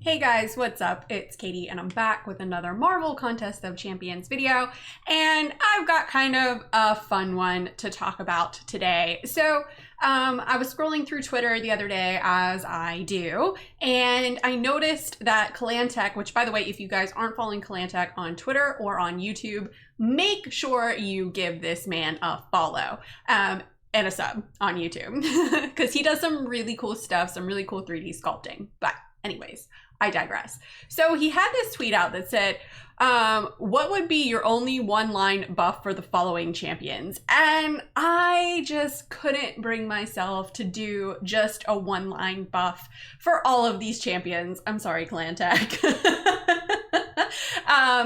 Hey guys, what's up? It's Katie and I'm back with another Marvel Contest of Champions video, and I've got kind of a fun one to talk about today. So I was scrolling through Twitter the other day, as I do, and I noticed that Kalantech, which by the way, if you guys aren't following Kalantech on Twitter or on YouTube, make sure you give this man a follow. And a sub on YouTube because he does some really cool stuff, some really cool 3D sculpting. But anyways, I digress. So he had this tweet out that said, what would be your only one-line buff for the following champions? And I just couldn't bring myself to do just a one-line buff for all of these champions. I'm sorry, Kalantech.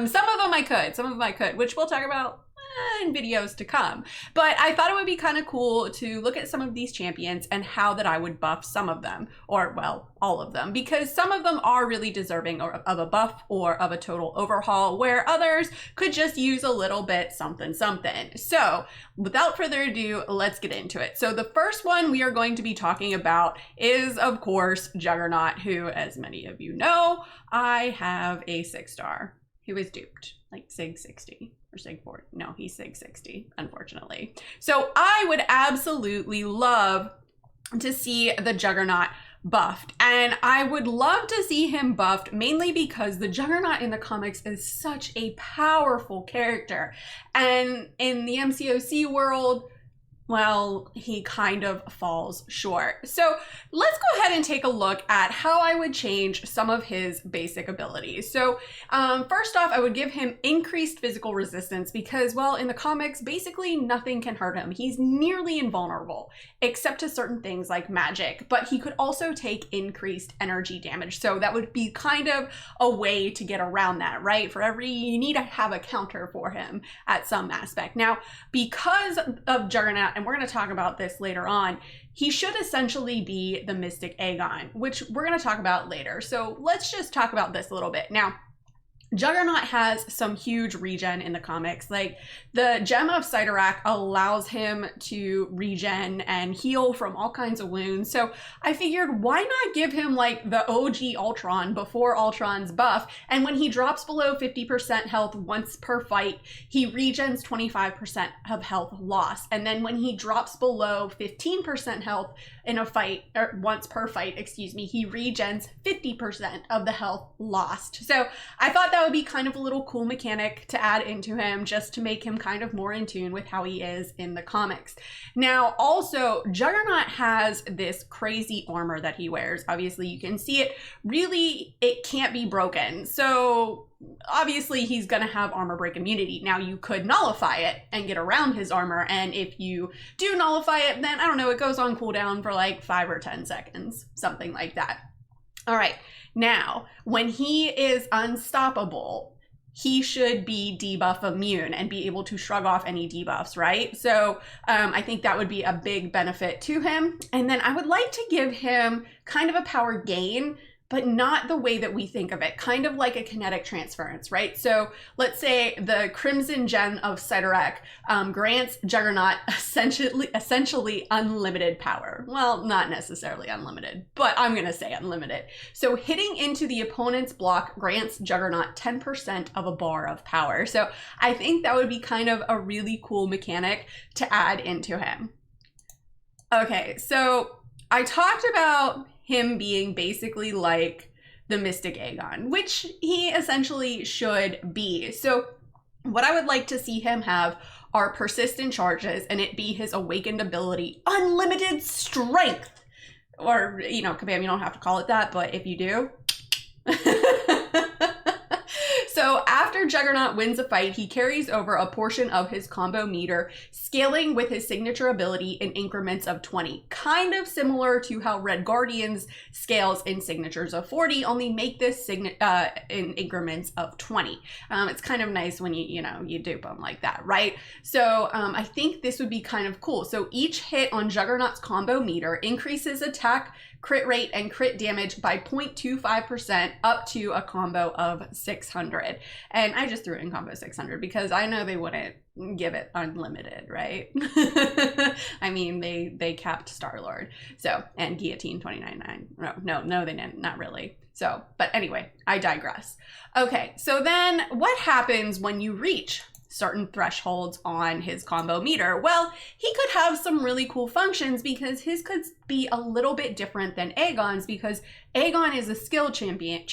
Some of them I could, which we'll talk about in videos to come. But I thought it would be kind of cool to look at some of these champions and how that I would buff some of them, or well, all of them, because some of them are really deserving of a buff or of a total overhaul, where others could just use a little bit something. So without further ado, let's get into it. So the first one we are going to be talking about is, of course, Juggernaut, who, as many of you know, I have a 6-star. He was duped, like Sig 60 or Sig 40. No, he's Sig 60, unfortunately. So I would absolutely love to see the Juggernaut buffed, and I would love to see him buffed mainly because the Juggernaut in the comics is such a powerful character, and in the MCOC world, well, he kind of falls short. So let's go ahead and take a look at how I would change some of his basic abilities. So first off, I would give him increased physical resistance because, well, in the comics, basically nothing can hurt him. He's nearly invulnerable, except to certain things like magic, but he could also take increased energy damage. So that would be kind of a way to get around that, right? You need to have a counter for him at some aspect. Now, because of Juggernaut, and we're going to talk about this later on, he should essentially be the Mystic Aegon, which we're going to talk about later. So let's just talk about this a little bit. Now, Juggernaut has some huge regen in the comics. Like, the Gem of Cyttorak allows him to regen and heal from all kinds of wounds. So I figured, why not give him like the OG Ultron before Ultron's buff? And when he drops below 50% health once per fight, he regens 25% of health loss. And then when he drops below 15% health in a fight, or once per fight, excuse me, he regens 50% of the health lost. So I thought that would be kind of a little cool mechanic to add into him, just to make him kind of more in tune with how he is in the comics. Now, also, Juggernaut has this crazy armor that he wears. Obviously, you can see it. Really, it can't be broken. So obviously, he's going to have armor break immunity. Now, you could nullify it and get around his armor. And if you do nullify it, then, I don't know, it goes on cooldown for like 5 or 10 seconds, something like that. All right. Now, when he is unstoppable, he should be debuff immune and be able to shrug off any debuffs, right? So I think that would be a big benefit to him. And then I would like to give him kind of a power gain, but not the way that we think of it, kind of like a kinetic transference, right? So let's say the Crimson Gem of Cyttorak grants Juggernaut essentially unlimited power. Well, not necessarily unlimited, but I'm gonna say unlimited. So hitting into the opponent's block grants Juggernaut 10% of a bar of power. So I think that would be kind of a really cool mechanic to add into him. Okay, so I talked about him being basically like the Mystic Aegon, which he essentially should be. So what I would like to see him have are persistent charges, and it be his awakened ability, unlimited strength. Or, you know, kabam, you don't have to call it that, but if you do. So after Juggernaut wins a fight, he carries over a portion of his combo meter, scaling with his signature ability in increments of 20. Kind of similar to how Red Guardians scales in signatures of 40, only make this in increments of 20. It's kind of nice when you dupe them like that, right? So I think this would be kind of cool. So each hit on Juggernaut's combo meter increases attack, crit rate, and crit damage by 0.25% up to a combo of 600. and I just threw it in combo 600 because I know they wouldn't give it unlimited, right? I mean, they capped Star-Lord, so, and Guillotine 29.9. No, they didn't, not really. So, but anyway, I digress. Okay, so then what happens when you reach certain thresholds on his combo meter? Well, he could have some really cool functions because his could be a little bit different than Aegon's, because Aegon is a skill champion,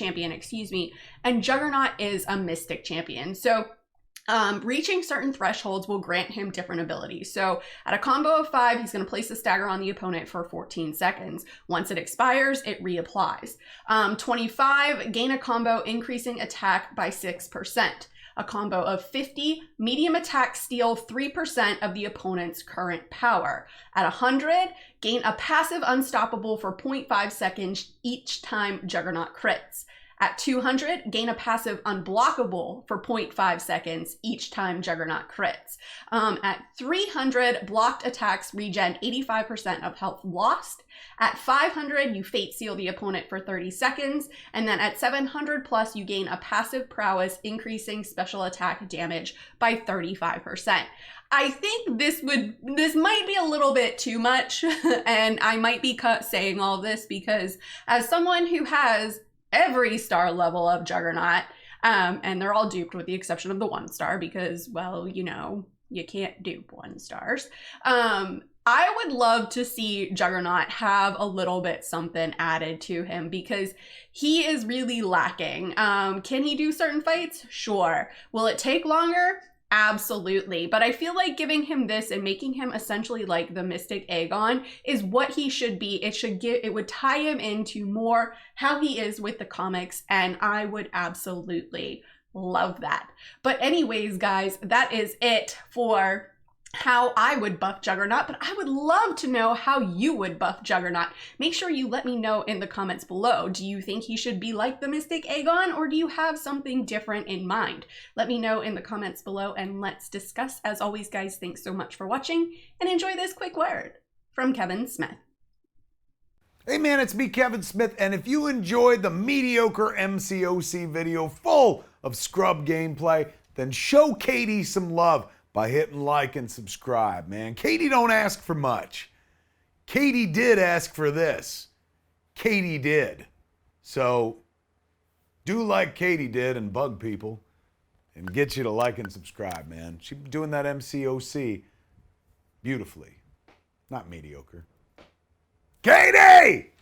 and Juggernaut is a mystic champion. So reaching certain thresholds will grant him different abilities. So at a combo of 5, he's going to place a stagger on the opponent for 14 seconds. Once it expires, it reapplies. 25, gain a combo increasing attack by 6%. A combo of 50, medium attack steal 3% of the opponent's current power. At 100, gain a passive unstoppable for 0.5 seconds each time Juggernaut crits. At 200, gain a passive unblockable for 0.5 seconds each time Juggernaut crits. At 300, blocked attacks regen 85% of health lost. At 500, you fate seal the opponent for 30 seconds. And then at 700 plus, you gain a passive prowess, increasing special attack damage by 35%. I think this might be a little bit too much, and I might be saying all this because as someone who has every star level of Juggernaut, and they're all duped with the exception of the 1-star because, well, you know, you can't dupe 1-stars. I would love to see Juggernaut have a little bit something added to him because he is really lacking. Can he do certain fights? Sure. Will it take longer? Absolutely. But I feel like giving him this and making him essentially like the Mystic Aegon is what he should be. It would tie him into more how he is with the comics, and I would absolutely love that. But anyways, guys, that is it for how I would buff Juggernaut, but I would love to know how you would buff Juggernaut. Make sure you let me know in the comments below. Do you think he should be like the Mystic Aegon, or do you have something different in mind? Let me know in the comments below and let's discuss. As always, guys, thanks so much for watching and enjoy this quick word from Kevin Smith. Hey man, it's me, Kevin Smith, and if you enjoyed the mediocre MCOC video full of scrub gameplay, then show Katy some love by hitting like and subscribe, man. Katy don't ask for much. Katy did ask for this. Katy did. So do like Katy did and bug people and get you to like and subscribe, man. She's doing that MCOC beautifully. Not mediocre. Katy!